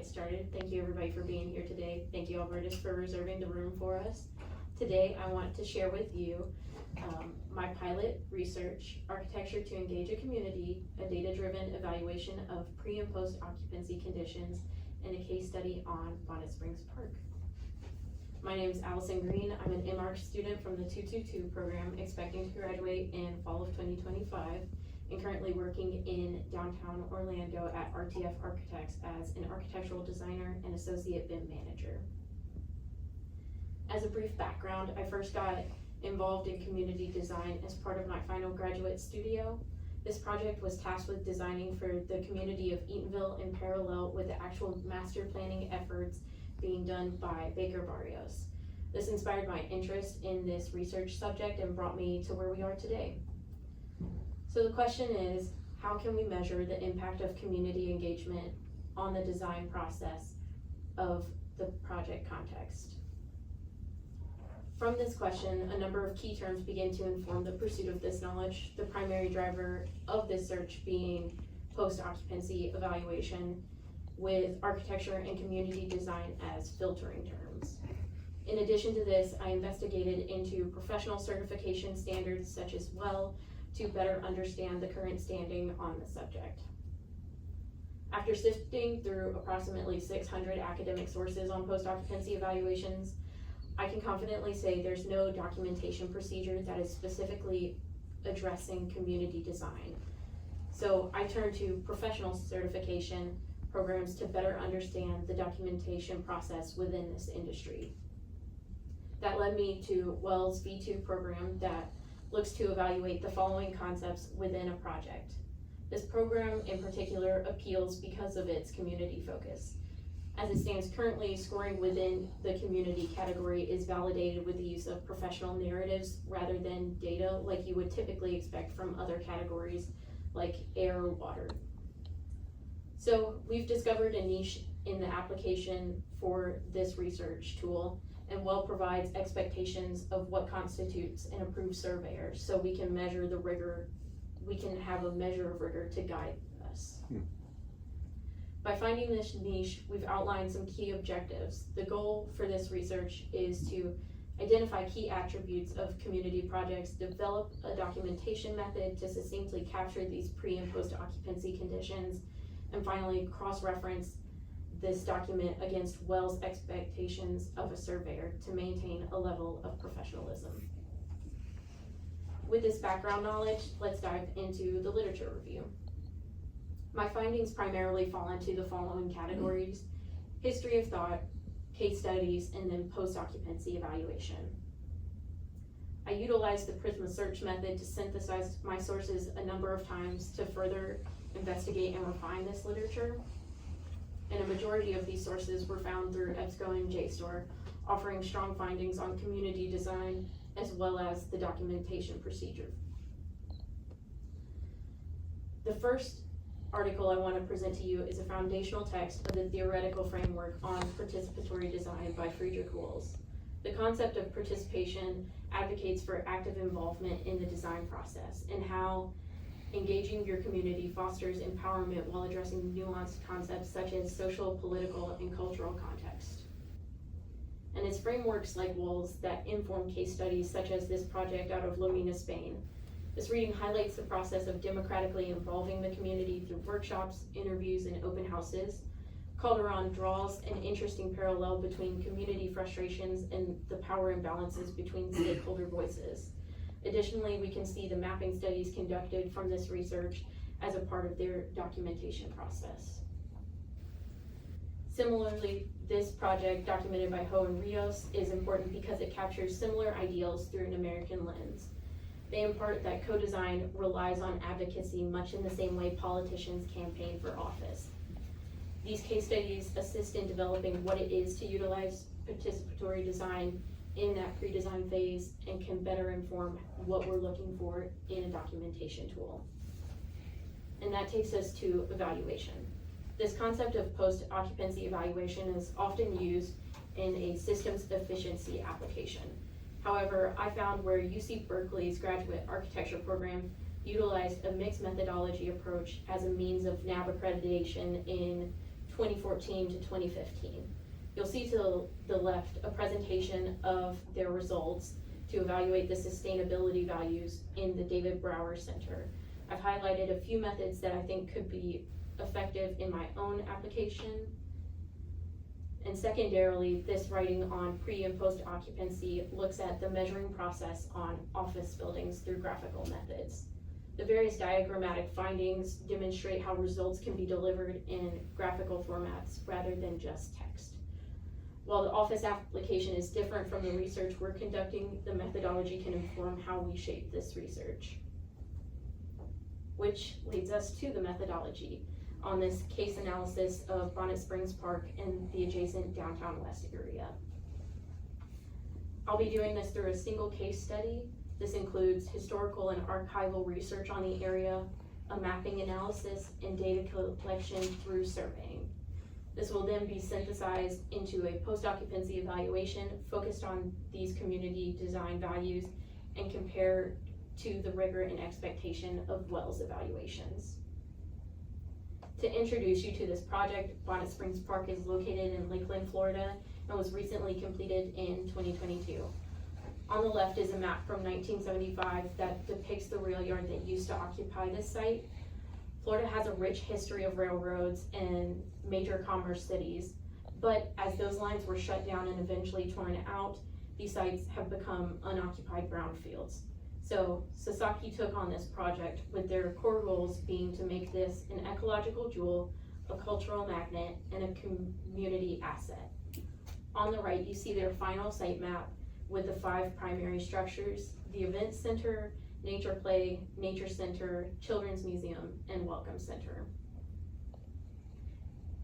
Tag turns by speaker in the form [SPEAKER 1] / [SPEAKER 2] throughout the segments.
[SPEAKER 1] get started. Thank you everybody for being here today. Thank you Albertus for reserving the room for us. Today I want to share with you my pilot research, Architecture to Engage a Community, a data-driven evaluation of pre and post occupancy conditions, and a case study on Bonnet Springs Park. My name is Allison Green. I'm an MArch student from the 222 program, expecting to graduate in fall of 2025, and currently working in downtown Orlando at RTF Architects as an architectural designer and associate BIM manager. As a brief background, I first got involved in community design as part of my final graduate studio. This project was tasked with designing for the community of Eatonville in parallel with the actual master planning efforts being done by Baker Barrios. This inspired my interest in this research subject and brought me to where we are today. So the question is, how can we measure the impact of community engagement on the design process of the project context? From this question, a number of key terms begin to inform the pursuit of this knowledge, the primary driver of this search being post-occupancy evaluation, with architecture and community design as filtering terms. In addition to this, I investigated into professional certification standards such as WELL to better understand the current standing on the subject. After sifting through approximately 600 academic sources on post-occupancy evaluations, I can confidently say there's no documentation procedure that is specifically addressing community design. So I turned to professional certification programs to better understand the documentation process within this industry. That led me to WELL's V2 program that looks to evaluate the following concepts within a project. This program in particular appeals because of its community focus. As it stands currently, scoring within the community category is validated with the use of professional narratives rather than data like you would typically expect from other categories like air or water. So we've discovered a niche in the application for this research tool, and WELL provides expectations of what constitutes an approved surveyor, so we can measure the rigor, we can have a measure of rigor to guide us. By finding this niche, we've outlined some key objectives. The goal for this research is to identify key attributes of community projects, develop a documentation method to succinctly capture these pre and post occupancy conditions, and finally cross-reference this document against WELL's expectations of a surveyor to maintain a level of professionalism. With this background knowledge, let's dive into the literature review. My findings primarily fall into the following categories: history of thought, case studies, and then post-occupancy evaluation. I utilized the Prisma search method to synthesize my sources a number of times to further investigate and refine this literature. And a majority of these sources were found through EBSCO and JSTOR, offering strong findings on community design as well as the documentation procedure. The first article I want to present to you is a foundational text of the theoretical framework on participatory design by Friedrich Wels. The concept of participation advocates for active involvement in the design process and how engaging your community fosters empowerment while addressing nuanced concepts such as social, political, and cultural context. And it's frameworks like Wels that inform case studies such as this project out of Lomina, Spain. This reading highlights the process of democratically involving the community through workshops, interviews, and open houses. Calderon draws an interesting parallel between community frustrations and the power imbalances between stakeholder voices. Additionally, we can see the mapping studies conducted from this research as a part of their documentation process. Similarly, this project, documented by Ho and Rios, is important because it captures similar ideals through an American lens. They impart that co-design relies on advocacy much in the same way politicians campaign for office. These case studies assist in developing what it is to utilize participatory design in that pre-design phase and can better inform what we're looking for in a documentation tool. And that takes us to evaluation. This concept of post-occupancy evaluation is often used in a systems efficiency application. However, I found where UC Berkeley's graduate architecture program utilized a mixed methodology approach as a means of NAB accreditation in 2014 to 2015. You'll see to the left a presentation of their results to evaluate the sustainability values in the David Brower Center. I've highlighted a few methods that I think could be effective in my own application. And secondarily, this writing on pre and post occupancy looks at the measuring process on office buildings through graphical methods. The various diagrammatic findings demonstrate how results can be delivered in graphical formats rather than just text. While the office application is different from the research we're conducting, the methodology can inform how we shape this research. Which leads us to the methodology on this case analysis of Bonnet Springs Park and the adjacent downtown west area. I'll be doing this through a single case study. This includes historical and archival research on the area, a mapping analysis, and data collection through surveying. This will then be synthesized into a post-occupancy evaluation focused on these community design values and compared to the rigor and expectation of WELS evaluations. To introduce you to this project, Bonnet Springs Park is located in Lakeland, Florida, and was recently completed in 2022. On the left is a map from 1975 that depicts the rail yard that used to occupy this site. Florida has a rich history of railroads and major commerce cities, but as those lines were shut down and eventually torn out, these sites have become unoccupied brownfields. So Sasaki took on this project with their core goals being to make this an ecological jewel, a cultural magnet, and a community asset. On the right, you see their final site map with the 5 primary structures: the event center, nature play, nature center, children's museum, and welcome center.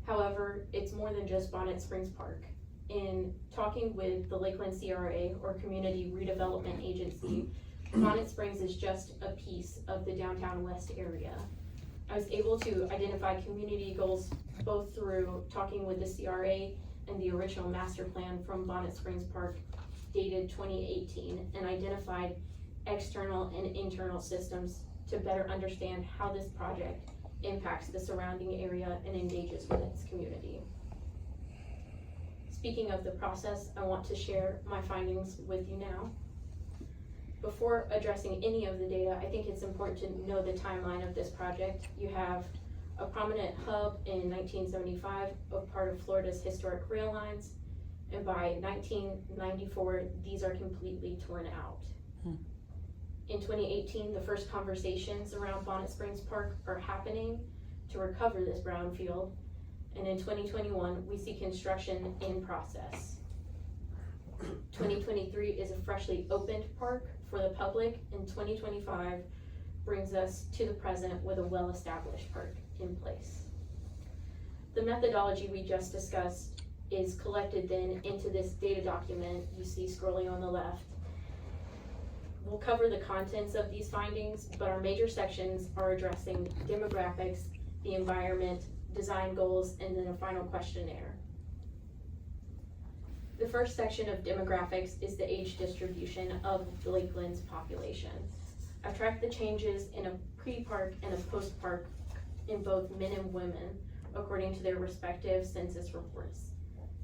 [SPEAKER 1] However, it's more than just Bonnet Springs Park. In talking with the Lakeland CRA, or Community Redevelopment Agency, Bonnet Springs is just a piece of the downtown west area. I was able to identify community goals both through talking with the CRA and the original master plan from Bonnet Springs Park dated 2018, and identified external and internal systems to better understand how this project impacts the surrounding area and engages with its community. Speaking of the process, I want to share my findings with you now. Before addressing any of the data, I think it's important to know the timeline of this project. You have a prominent hub in 1975 of part of Florida's historic rail lines, and by 1994, these are completely torn out. In 2018, the first conversations around Bonnet Springs Park are happening to recover this brownfield, and in 2021, we see construction in process. 2023 is a freshly opened park for the public, and 2025 brings us to the present with a well-established park in place. The methodology we just discussed is collected then into this data document you see scrolling on the left. We'll cover the contents of these findings, but our major sections are addressing demographics, the environment, design goals, and then a final questionnaire. The first section of demographics is the age distribution of Lakeland's population. I've tracked the changes in a pre-park and a post-park in both men and women according to their respective census reports.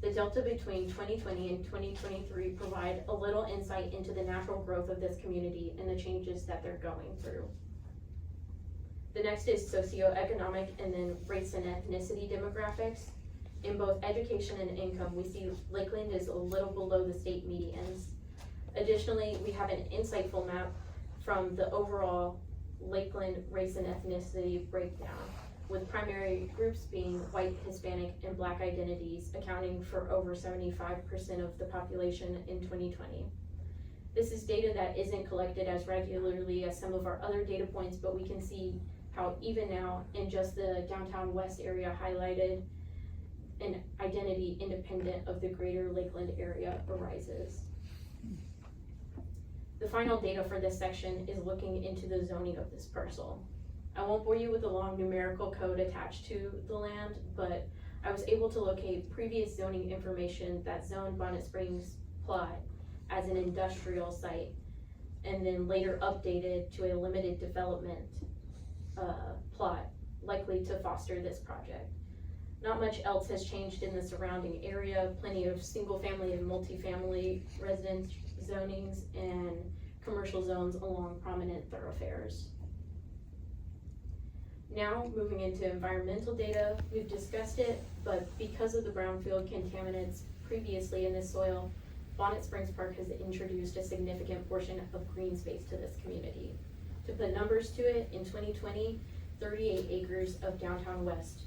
[SPEAKER 1] The delta between 2020 and 2023 provide a little insight into the natural growth of this community and the changes that they're going through. The next is socioeconomic and then race and ethnicity demographics. In both education and income, we see Lakeland is a little below the state medians. Additionally, we have an insightful map from the overall Lakeland race and ethnicity breakdown, with primary groups being white, Hispanic, and Black identities accounting for over 75% of the population in 2020. This is data that isn't collected as regularly as some of our other data points, but we can see how even now in just the downtown west area highlighted, an identity independent of the greater Lakeland area arises. The final data for this section is looking into the zoning of this parcel. I won't bore you with the long numerical code attached to the land, but I was able to locate previous zoning information that zoned Bonnet Springs plot as an industrial site, and then later updated to a limited development plot, likely to foster this project. Not much else has changed in the surrounding area, plenty of single-family and multifamily residence zonings and commercial zones along prominent thoroughfares. Now, moving into environmental data, we've discussed it, but because of the brownfield contaminants previously in this soil, Bonnet Springs Park has introduced a significant portion of green space to this community. To put numbers to it, in 2020, 38 acres of downtown West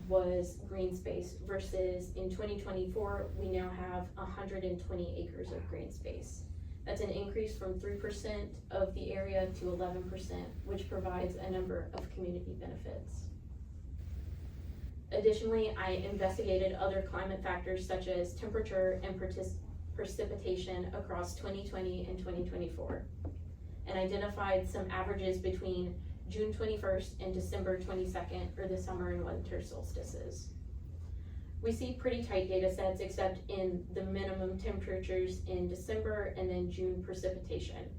[SPEAKER 1] was green space versus in 2024, we now have 120 acres of green space. That's an increase from 3% of the area to 11%, which provides a number of community benefits. Additionally, I investigated other climate factors such as temperature and precipitation across 2020 and 2024, and identified some averages between June 21st and December 22nd, or the summer and winter solstices. We see pretty tight data sets except in the minimum temperatures in December and then June precipitation.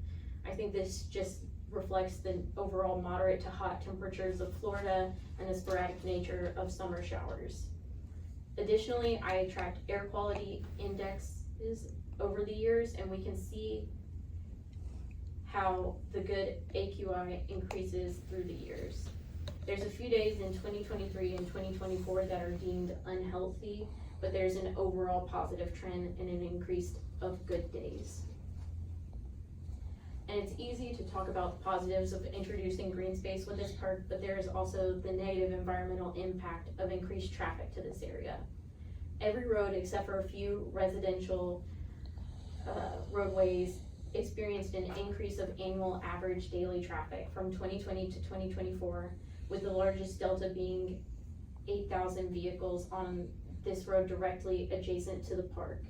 [SPEAKER 1] I think this just reflects the overall moderate to hot temperatures of Florida and the sporadic nature of summer showers. Additionally, I tracked air quality indexes over the years, and we can see how the good AQI increases through the years. There's a few days in 2023 and 2024 that are deemed unhealthy, but there's an overall positive trend and an increase of good days. And it's easy to talk about the positives of introducing green space with this park, but there is also the negative environmental impact of increased traffic to this area. Every road except for a few residential roadways experienced an increase of annual average daily traffic from 2020 to 2024, with the largest delta being 8,000 vehicles on this road directly adjacent to the park.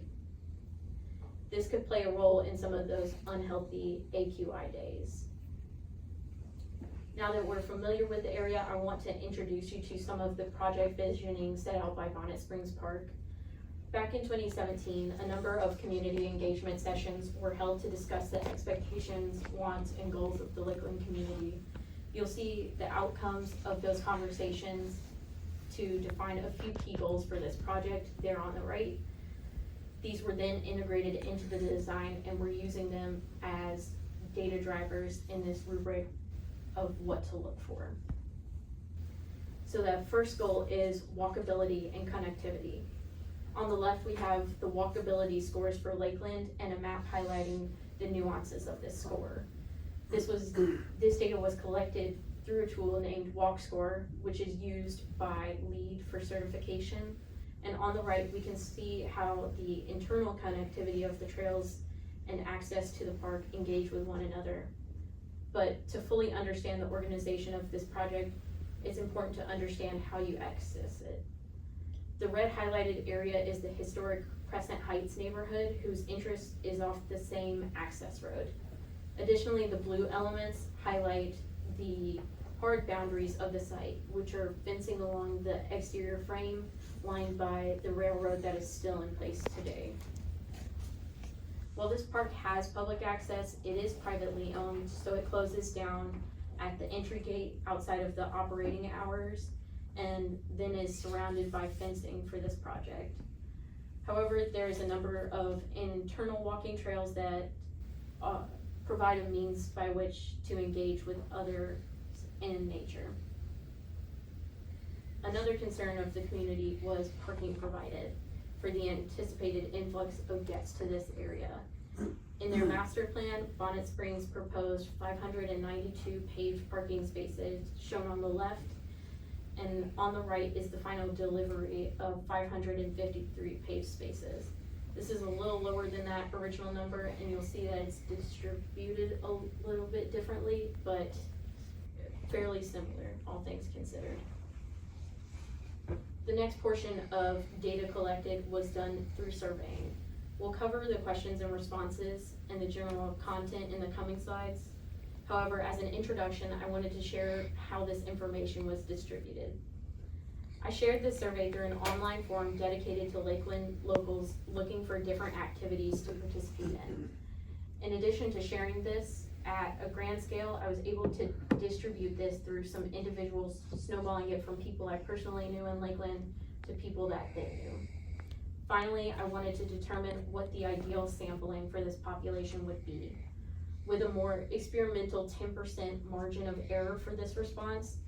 [SPEAKER 1] This could play a role in some of those unhealthy AQI days. Now that we're familiar with the area, I want to introduce you to some of the project visioning set out by Bonnet Springs Park. Back in 2017, a number of community engagement sessions were held to discuss the expectations, wants, and goals of the Lakeland community. You'll see the outcomes of those conversations to define a few key goals for this project there on the right. These were then integrated into the design, and we're using them as data drivers in this rubric of what to look for. So that first goal is walkability and connectivity. On the left, we have the walkability scores for Lakeland and a map highlighting the nuances of this score. This data was collected through a tool named WalkScore, which is used by LEED for certification. And on the right, we can see how the internal connectivity of the trails and access to the park engage with one another. But to fully understand the organization of this project, it's important to understand how you access it. The red highlighted area is the historic Crescent Heights neighborhood, whose interest is off the same access road. Additionally, the blue elements highlight the hard boundaries of the site, which are fencing along the exterior frame lined by the railroad that is still in place today. While this park has public access, it is privately owned, so it closes down at the entry gate outside of the operating hours, and then is surrounded by fencing for this project. However, there's a number of internal walking trails that provide a means by which to engage with others in nature. Another concern of the community was parking provided for the anticipated influx of guests to this area. In their master plan, Bonnet Springs proposed 592 paved parking spaces shown on the left, and on the right is the final delivery of 553 paved spaces. This is a little lower than that original number, and you'll see that it's distributed a little bit differently, but fairly similar, all things considered. The next portion of data collected was done through surveying. We'll cover the questions and responses and the general content in the coming slides. However, as an introduction, I wanted to share how this information was distributed. I shared this survey through an online forum dedicated to Lakeland locals looking for different activities to participate in. In addition to sharing this, at a grand scale, I was able to distribute this through some individuals, snowballing it from people I personally knew in Lakeland to people that they knew. Finally, I wanted to determine what the ideal sampling for this population would be. With a more experimental 10% margin of error for this response,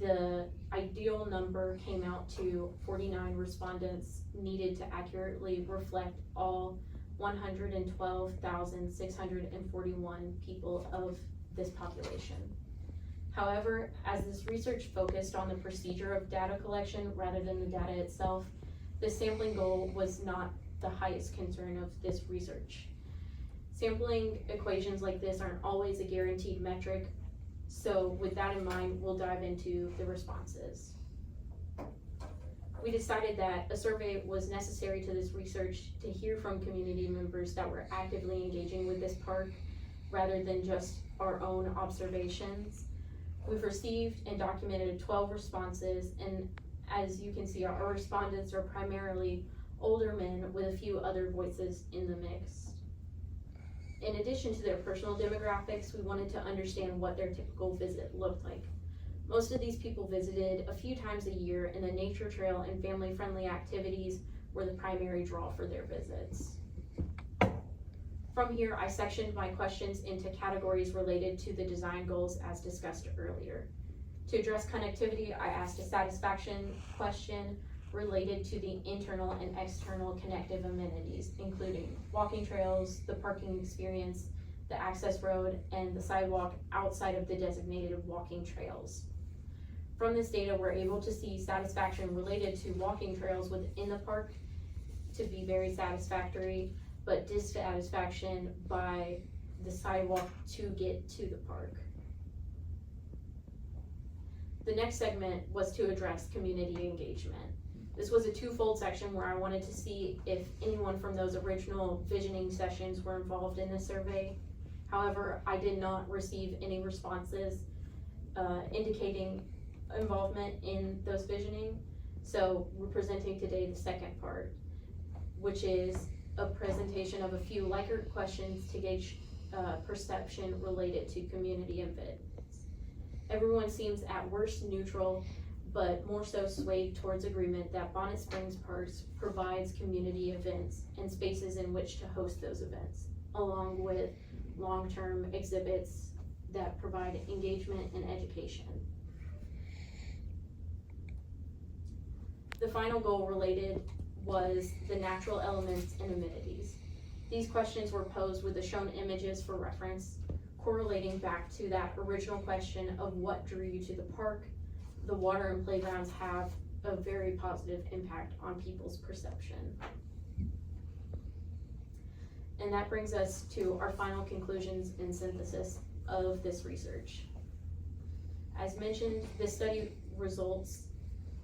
[SPEAKER 1] the ideal number came out to 49 respondents needed to accurately reflect all 112,641 people of this population. However, as this research focused on the procedure of data collection rather than the data itself, the sampling goal was not the highest concern of this research. Sampling equations like this aren't always a guaranteed metric, so with that in mind, we'll dive into the responses. We decided that a survey was necessary to this research to hear from community members that were actively engaging with this park rather than just our own observations. We've received and documented 12 responses, and as you can see, our respondents are primarily older men with a few other voices in the mix. In addition to their personal demographics, we wanted to understand what their typical visit looked like. Most of these people visited a few times a year, and the nature trail and family-friendly activities were the primary draw for their visits. From here, I sectioned my questions into categories related to the design goals as discussed earlier. To address connectivity, I asked a satisfaction question related to the internal and external connective amenities, including walking trails, the parking experience, the access road, and the sidewalk outside of the designated walking trails. From this data, we're able to see satisfaction related to walking trails within the park to be very satisfactory, but dissatisfaction by the sidewalk to get to the park. The next segment was to address community engagement. This was a twofold section where I wanted to see if anyone from those original visioning sessions were involved in the survey. However, I did not receive any responses indicating involvement in those visioning. So we're presenting today the second part, which is a presentation of a few Likert questions to gauge perception related to community events. Everyone seems at worst neutral, but more so swayed towards agreement that Bonnet Springs Park provides community events and spaces in which to host those events, along with long-term exhibits that provide engagement and education. The final goal related was the natural elements and amenities. These questions were posed with the shown images for reference, correlating back to that original question of what drew you to the park. The water and playgrounds have a very positive impact on people's perception. And that brings us to our final conclusions and synthesis of this research. As mentioned, this study results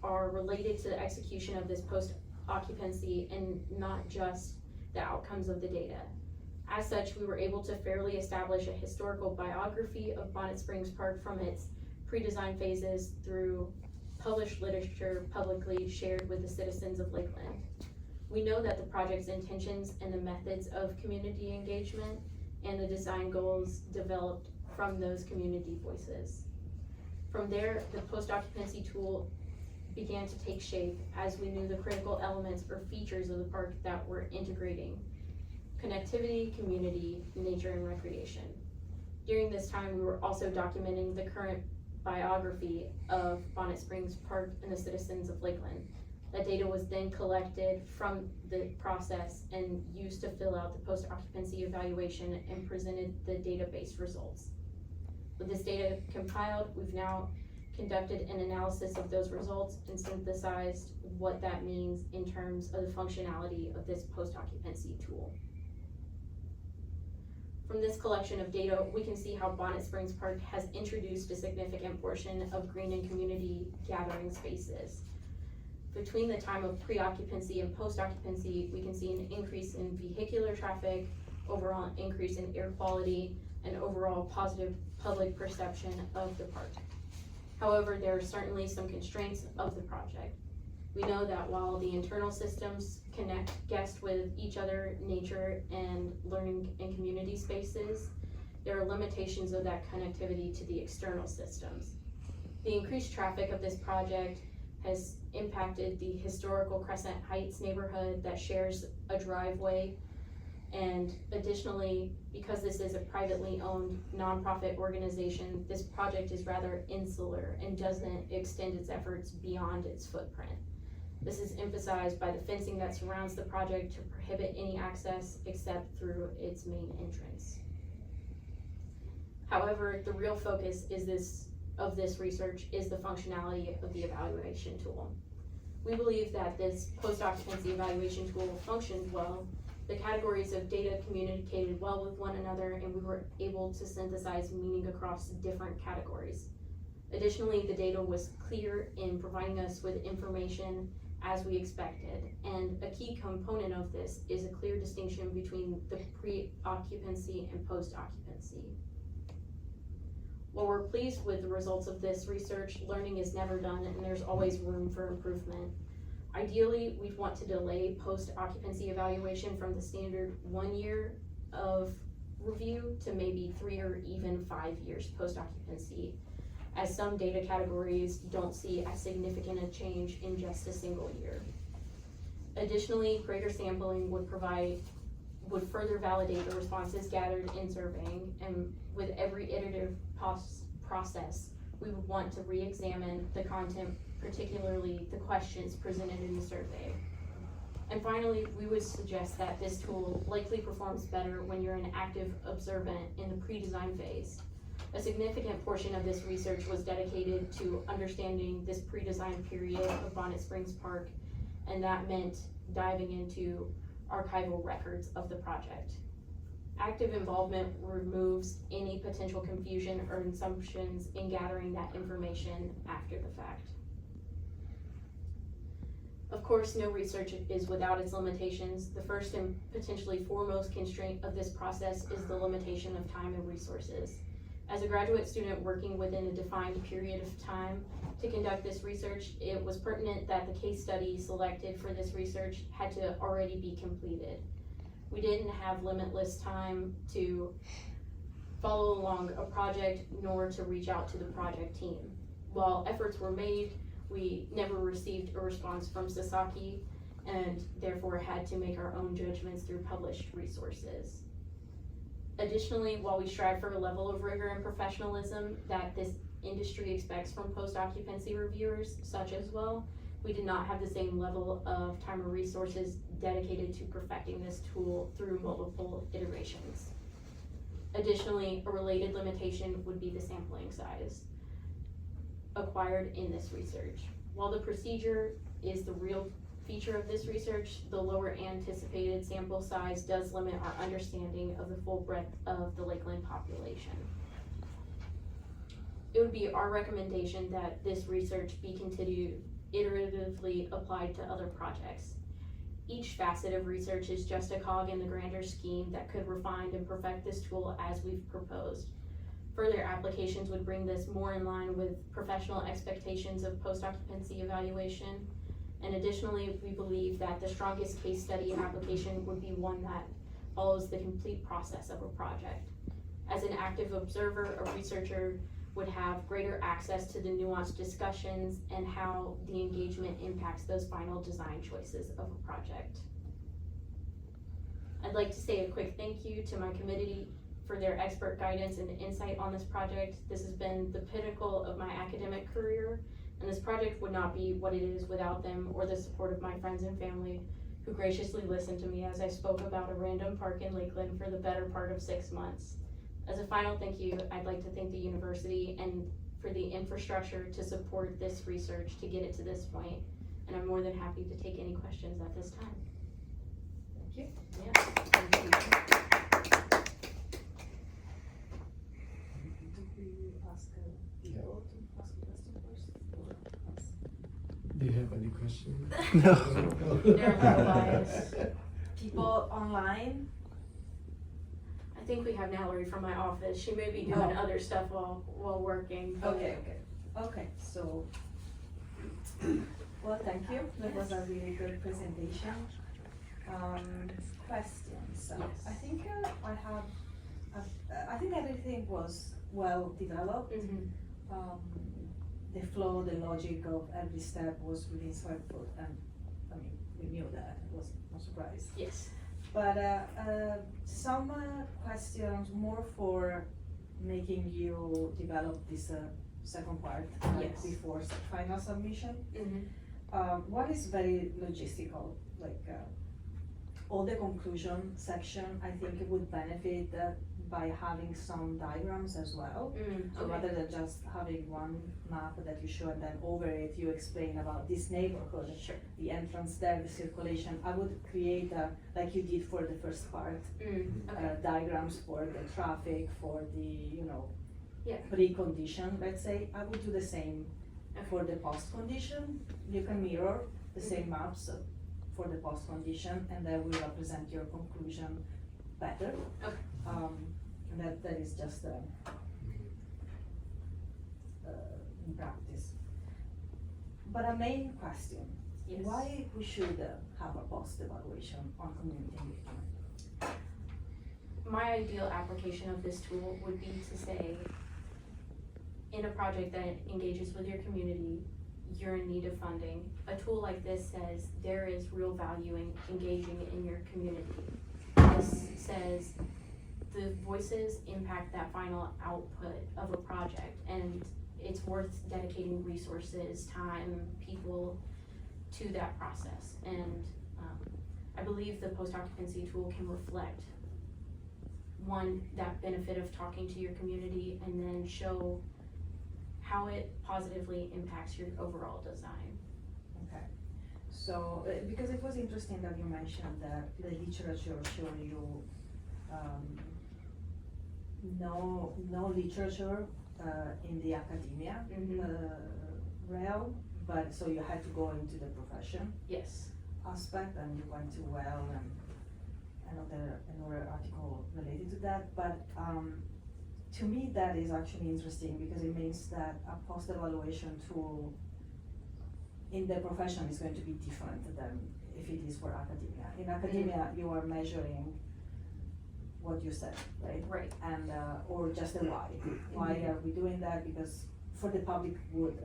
[SPEAKER 1] are related to the execution of this post-occupancy and not just the outcomes of the data. As such, we were able to fairly establish a historical biography of Bonnet Springs Park from its pre-design phases through published literature publicly shared with the citizens of Lakeland. We know that the project's intentions and the methods of community engagement and the design goals developed from those community voices. From there, the post-occupancy tool began to take shape as we knew the critical elements or features of the park that we're integrating: connectivity, community, nature, and recreation. During this time, we were also documenting the current biography of Bonnet Springs Park and the citizens of Lakeland. That data was then collected from the process and used to fill out the post-occupancy evaluation and presented the database results. With this data compiled, we've now conducted an analysis of those results and synthesized what that means in terms of the functionality of this post-occupancy tool. From this collection of data, we can see how Bonnet Springs Park has introduced a significant portion of green and community gathering spaces. Between the time of pre-occupancy and post-occupancy, we can see an increase in vehicular traffic, overall increase in air quality, and overall positive public perception of the park. However, there are certainly some constraints of the project. We know that while the internal systems connect guests with each other, nature, and learning and community spaces, there are limitations of that connectivity to the external systems. The increased traffic of this project has impacted the historical Crescent Heights neighborhood that shares a driveway. And additionally, because this is a privately owned nonprofit organization, this project is rather insular and doesn't extend its efforts beyond its footprint. This is emphasized by the fencing that surrounds the project to prohibit any access except through its main entrance. However, the real focus of this research is the functionality of the evaluation tool. We believe that this post-occupancy evaluation tool functioned well. The categories of data communicated well with one another, and we were able to synthesize meaning across different categories. Additionally, the data was clear in providing us with information as we expected, and a key component of this is a clear distinction between the pre-occupancy and post-occupancy. While we're pleased with the results of this research, learning is never done and there's always room for improvement. Ideally, we'd want to delay post-occupancy evaluation from the standard 1 year of review to maybe 3 or even 5 years post-occupancy, as some data categories don't see as significant a change in just a single year. Additionally, greater sampling would further validate the responses gathered in surveying, and with every iterative process, we would want to re-examine the content, particularly the questions presented in the survey. And finally, we would suggest that this tool likely performs better when you're an active observant in the pre-design phase. A significant portion of this research was dedicated to understanding this pre-design period of Bonnet Springs Park, and that meant diving into archival records of the project. Active involvement removes any potential confusion or assumptions in gathering that information after the fact. Of course, no research is without its limitations. The first and potentially foremost constraint of this process is the limitation of time and resources. As a graduate student working within a defined period of time to conduct this research, it was pertinent that the case study selected for this research had to already be completed. We didn't have limitless time to follow along a project nor to reach out to the project team. While efforts were made, we never received a response from Sasaki and therefore had to make our own judgments through published resources. Additionally, while we strive for a level of rigor and professionalism that this industry expects from post-occupancy reviewers, such as we did not have the same level of time or resources dedicated to perfecting this tool through multiple iterations. Additionally, a related limitation would be the sampling size acquired in this research. While the procedure is the real feature of this research, the lower anticipated sample size does limit our understanding of the full breadth of the Lakeland population. It would be our recommendation that this research be continued iteratively applied to other projects. Each facet of research is just a cog in the grander scheme that could refine and perfect this tool as we've proposed. Further applications would bring this more in line with professional expectations of post-occupancy evaluation. And additionally, we believe that the strongest case study application would be one that follows the complete process of a project. As an active observer, a researcher would have greater access to the nuanced discussions and how the engagement impacts those final design choices of a project. I'd like to say a quick thank you to my committee for their expert guidance and insight on this project. This has been the pinnacle of my academic career, and this project would not be what it is without them or the support of my friends and family who graciously listened to me as I spoke about a random park in Lakeland for the better part of 6 months. As a final thank you, I'd like to thank the university and for the infrastructure to support this research to get it to this point, and I'm more than happy to take any questions at this time.
[SPEAKER 2] Thank you.
[SPEAKER 1] Yeah. Thank you.
[SPEAKER 3] Do you have any questions?
[SPEAKER 2] No.
[SPEAKER 1] They're no bias.
[SPEAKER 2] People online?
[SPEAKER 1] I think we have Mallory from my office. She may be doing other stuff while working. But...
[SPEAKER 2] Okay, so, well, thank you. That was a really good presentation. Questions.
[SPEAKER 1] Yes.
[SPEAKER 2] I think I have I think everything was well developed. Um, the flow, the logic of every step was really insightful, and I mean, we knew that, it was no surprise.
[SPEAKER 1] Yes.
[SPEAKER 2] But some questions more for making you develop this second part, like
[SPEAKER 1] Yes.
[SPEAKER 2] before final submission.
[SPEAKER 1] Mm-hmm.
[SPEAKER 2] One is very logistical, like all the conclusion section, I think it would benefit by having some diagrams as well. So
[SPEAKER 1] Okay.
[SPEAKER 2] rather than just having one map that you show and then over it you explain about this neighborhood,
[SPEAKER 1] Sure.
[SPEAKER 2] the entrance there, the circulation, I would create like you did for the first part,
[SPEAKER 1] Okay.
[SPEAKER 2] diagrams for the traffic, for the,
[SPEAKER 1] Yeah.
[SPEAKER 2] precondition, let's say. I would do the same
[SPEAKER 1] Okay.
[SPEAKER 2] for the post condition. You can mirror the same maps for the post condition, and that will represent your conclusion better.
[SPEAKER 1] Okay.
[SPEAKER 2] And that is just in practice. But a main question,
[SPEAKER 1] Yes.
[SPEAKER 2] why we should have a post evaluation on community engagement?
[SPEAKER 1] My ideal application of this tool would be to say, in a project that engages with your community, you're in need of funding. A tool like this says there is real value in engaging in your community. This says the voices impact that final output of a project, and it's worth dedicating resources, time, people to that process. And I believe the post-occupancy tool can reflect one, that benefit of talking to your community, and then show how it positively impacts your overall design.
[SPEAKER 2] Okay, so, because it was interesting that you mentioned that the literature showed you, no literature, in the academia, realm, but so you had to go into the profession
[SPEAKER 1] Yes.
[SPEAKER 2] aspect, and you went to Well and another article related to that, but, to me, that is actually interesting because it means that a post-evaluation tool in the profession is going to be different than if it is for academia. In academia, you are measuring what you said, right?
[SPEAKER 1] Right.
[SPEAKER 2] And, or just the why. Why are we doing that? Because for the public good,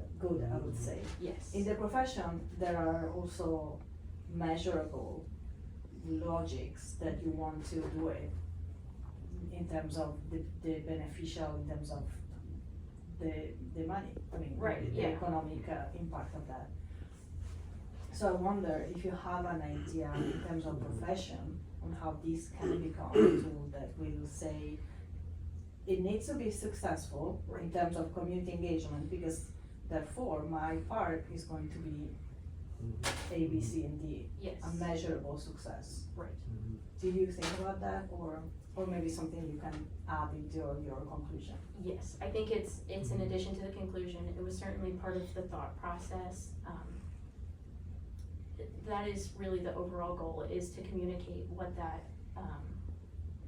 [SPEAKER 2] I would say.
[SPEAKER 1] Yes.
[SPEAKER 2] In the profession, there are also measurable logics that you want to do it in terms of the beneficial, in terms of the money, I mean,
[SPEAKER 1] Right,
[SPEAKER 2] the
[SPEAKER 1] yeah.
[SPEAKER 2] economic impact of that. So I wonder if you have an idea in terms of profession on how this can become a tool that will say, it needs to be successful in terms of community engagement, because therefore my part is going to be A, B, C, and D,
[SPEAKER 1] Yes.
[SPEAKER 2] a measurable success.
[SPEAKER 1] Right.
[SPEAKER 2] Did you think about that, or maybe something you can add into your conclusion?
[SPEAKER 1] Yes, I think it's in addition to the conclusion, it was certainly part of the thought process. That is really the overall goal, is to communicate what that,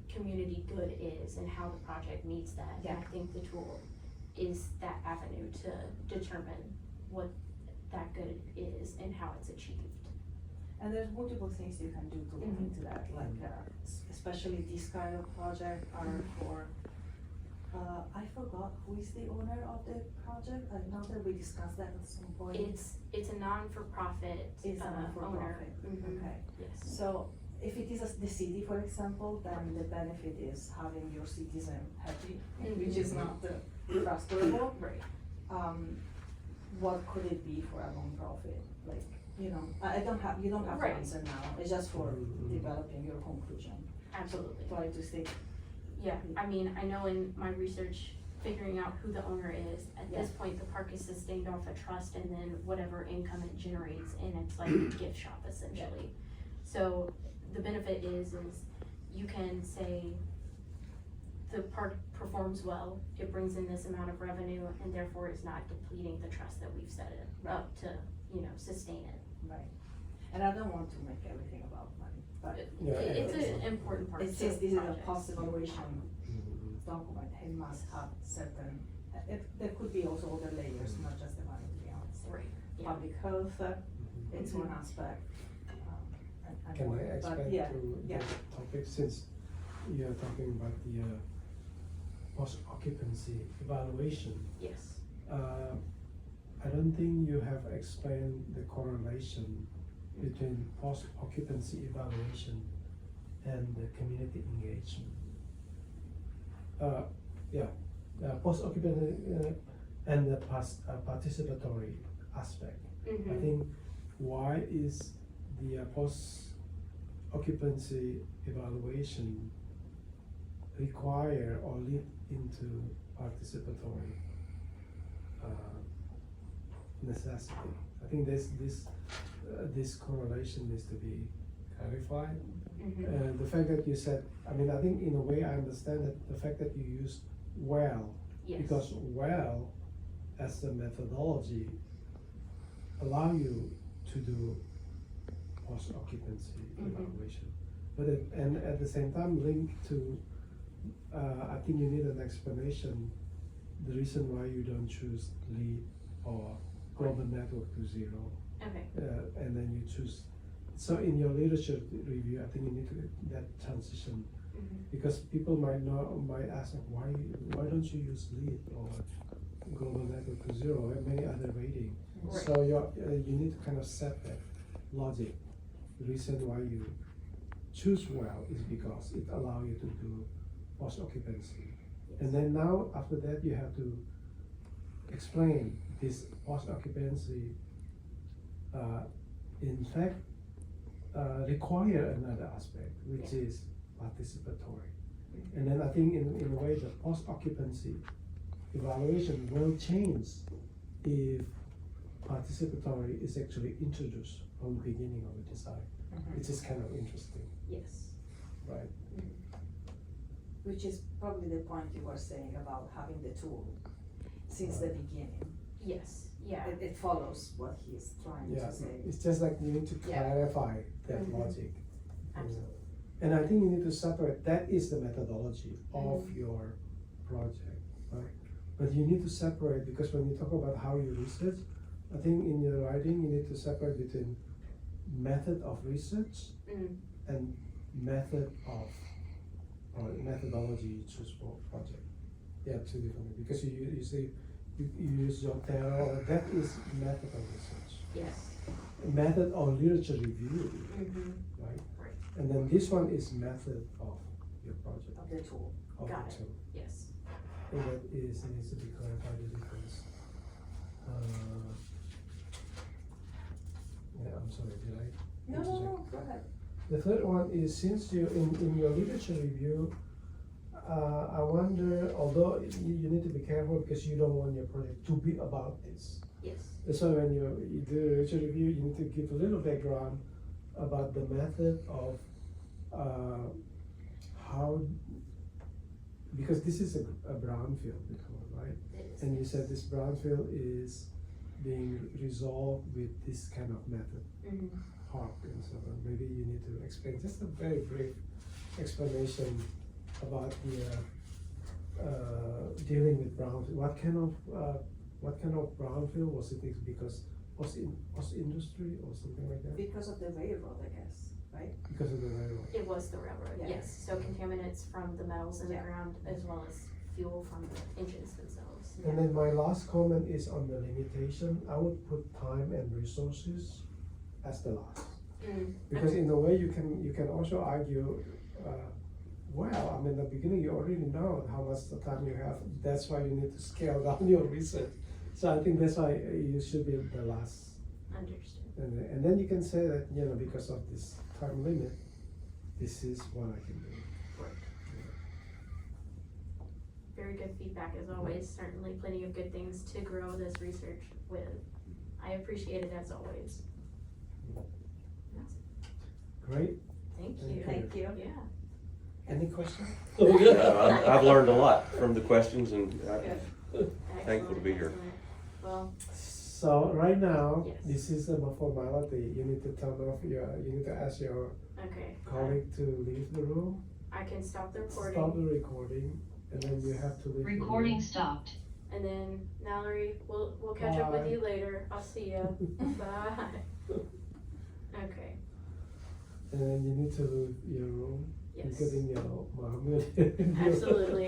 [SPEAKER 1] community good is and how the project meets that. And I think the tool is that avenue to determine what that good is and how it's achieved.
[SPEAKER 2] And there's multiple things you can do to look into that, like, especially this kind of project are for, I forgot who is the owner of the project, I know that we discussed that at some point.
[SPEAKER 1] It's a non-for-profit,
[SPEAKER 2] It's a
[SPEAKER 1] owner.
[SPEAKER 2] non-for-profit,
[SPEAKER 1] Mhm.
[SPEAKER 2] okay.
[SPEAKER 1] Yes.
[SPEAKER 2] So if it is the city, for example, then the benefit is having your citizen happy, which is not transferable.
[SPEAKER 1] Right.
[SPEAKER 2] What could it be for a non-profit? Like, you don't have to
[SPEAKER 1] Right.
[SPEAKER 2] answer now, it's just for developing your conclusion.
[SPEAKER 1] Absolutely.
[SPEAKER 2] Try to stay.
[SPEAKER 1] Yeah, I mean, I know in my research, figuring out who the owner is, at this point, the park is sustained off a trust and then whatever income it generates, and it's like a gift shop essentially. So the benefit is you can say the park performs well, it brings in this amount of revenue, and therefore is not depleting the trust that we've set it up to, sustain it.
[SPEAKER 2] Right. And I don't want to make everything about money, but
[SPEAKER 1] It's an important part
[SPEAKER 2] it
[SPEAKER 1] of
[SPEAKER 2] says
[SPEAKER 1] the
[SPEAKER 2] this is a
[SPEAKER 1] project.
[SPEAKER 2] post evaluation document, it must have certain, there could be also other layers, not just the money, to be honest.
[SPEAKER 1] Right, yeah.
[SPEAKER 2] Public health, it's one aspect. and
[SPEAKER 3] Can
[SPEAKER 2] more.
[SPEAKER 3] I
[SPEAKER 2] But
[SPEAKER 3] expand
[SPEAKER 2] yeah,
[SPEAKER 3] to
[SPEAKER 2] yeah.
[SPEAKER 3] the topic, since you are talking about the post-occupancy evaluation.
[SPEAKER 1] Yes.
[SPEAKER 3] I don't think you have explained the correlation between post-occupancy evaluation and the community engagement. Post-occupancy and the participatory aspect.
[SPEAKER 1] Mm-hmm.
[SPEAKER 3] I think why is the post-occupancy evaluation require or lead into participatory necessity? I think this correlation needs to be clarified.
[SPEAKER 1] Mm-hmm.
[SPEAKER 3] The fact that you said, I mean, I think in a way I understand that the fact that you use well,
[SPEAKER 1] Yes.
[SPEAKER 3] because well as the methodology allow you to do post-occupancy evaluation. But and at the same time linked to, I think you need an explanation, the reason why you don't choose LEAD or Global Network to Zero.
[SPEAKER 1] Okay.
[SPEAKER 3] And then you choose, so in your literature review, I think you need to that transition, because people might ask, why don't you use LEAD or Global Network to Zero and many other rating?
[SPEAKER 1] Right.
[SPEAKER 3] So you need to kind of set that logic. The reason why you choose well is because it allows you to do post-occupancy. And then now after that you have to explain this post-occupancy in fact require another aspect, which is participatory. And then I think in a way the post-occupancy evaluation will change if participatory is actually introduced from the beginning of the design, which is kind of interesting,
[SPEAKER 1] Yes.
[SPEAKER 3] right?
[SPEAKER 2] Which is probably the point you were saying about having the tool since the beginning.
[SPEAKER 1] Yes. Yeah.
[SPEAKER 2] It follows what he's trying
[SPEAKER 3] Yeah,
[SPEAKER 2] to say.
[SPEAKER 3] it's just like you need to clarify that logic.
[SPEAKER 1] Absolutely.
[SPEAKER 3] And I think you need to separate, that is the methodology of your project, right? But you need to separate, because when you talk about how you research, I think in your writing you need to separate between method of research and method of, or methodology you choose for project. Yeah, two different, because you say you use Zotero, that is method of research.
[SPEAKER 1] Yes.
[SPEAKER 3] Method of literature review, right?
[SPEAKER 1] Right.
[SPEAKER 3] And then this one is method of your project.
[SPEAKER 2] Of the tool.
[SPEAKER 3] Of
[SPEAKER 1] Got
[SPEAKER 3] the
[SPEAKER 1] it.
[SPEAKER 3] tool.
[SPEAKER 1] Yes.
[SPEAKER 3] And that needs to be clarified, the difference. Yeah, I'm sorry, did I?
[SPEAKER 2] No, go ahead.
[SPEAKER 3] The third one is, since you, in your literature review, I wonder, although you need to be careful because you don't want your project to be about this.
[SPEAKER 1] Yes.
[SPEAKER 3] That's why when you do a literature review, you need to give a little background about the method of how, because this is a brownfield before, right?
[SPEAKER 1] It is.
[SPEAKER 3] And you said this brownfield is being resolved with this kind of method, park and so on. Maybe you need to explain just a very brief explanation about the dealing with brownfield. What kind of brownfield was it? Because was industry or something like that?
[SPEAKER 2] Because of the railroad, I guess, right?
[SPEAKER 3] Because of the railroad.
[SPEAKER 1] It was the railroad,
[SPEAKER 2] Yeah.
[SPEAKER 1] yes. So contaminants from the metals in the
[SPEAKER 2] Yeah.
[SPEAKER 1] ground as well as fuel from the engines themselves.
[SPEAKER 3] And then my last comment is on the limitation. I would put time and resources as the last. Because in a way you can also argue, well, I mean, in the beginning you already know how much the time you have. That's why you need to scale down your research. So I think that's why you should be the last.
[SPEAKER 1] Understood.
[SPEAKER 3] And then you can say that, because of this time limit, this is what I can do.
[SPEAKER 1] Right. Very good feedback as always. Certainly plenty of good things to grow this research with. I appreciate it as always.
[SPEAKER 3] Great.
[SPEAKER 1] Thank
[SPEAKER 3] Thank
[SPEAKER 1] you.
[SPEAKER 3] you.
[SPEAKER 2] Thank you.
[SPEAKER 1] Yeah.
[SPEAKER 3] Any questions?
[SPEAKER 4] I've learned a lot from the questions, and
[SPEAKER 1] Excellent,
[SPEAKER 4] thankful to be here.
[SPEAKER 1] excellent. Well,
[SPEAKER 3] So right now,
[SPEAKER 1] Yes.
[SPEAKER 3] this is a formality. You need to turn off you need to ask your
[SPEAKER 1] okay.
[SPEAKER 3] colleague to leave the room,
[SPEAKER 1] I can stop the recording.
[SPEAKER 3] stop the recording, and then you have to leave the room.
[SPEAKER 5] Recording stopped.
[SPEAKER 1] And then Mallory, we'll catch up with
[SPEAKER 3] Bye.
[SPEAKER 1] you later. I'll see ya. Bye. Okay.
[SPEAKER 3] And then you need to leave your room,
[SPEAKER 1] Yes.
[SPEAKER 3] including your mom.
[SPEAKER 1] Absolutely.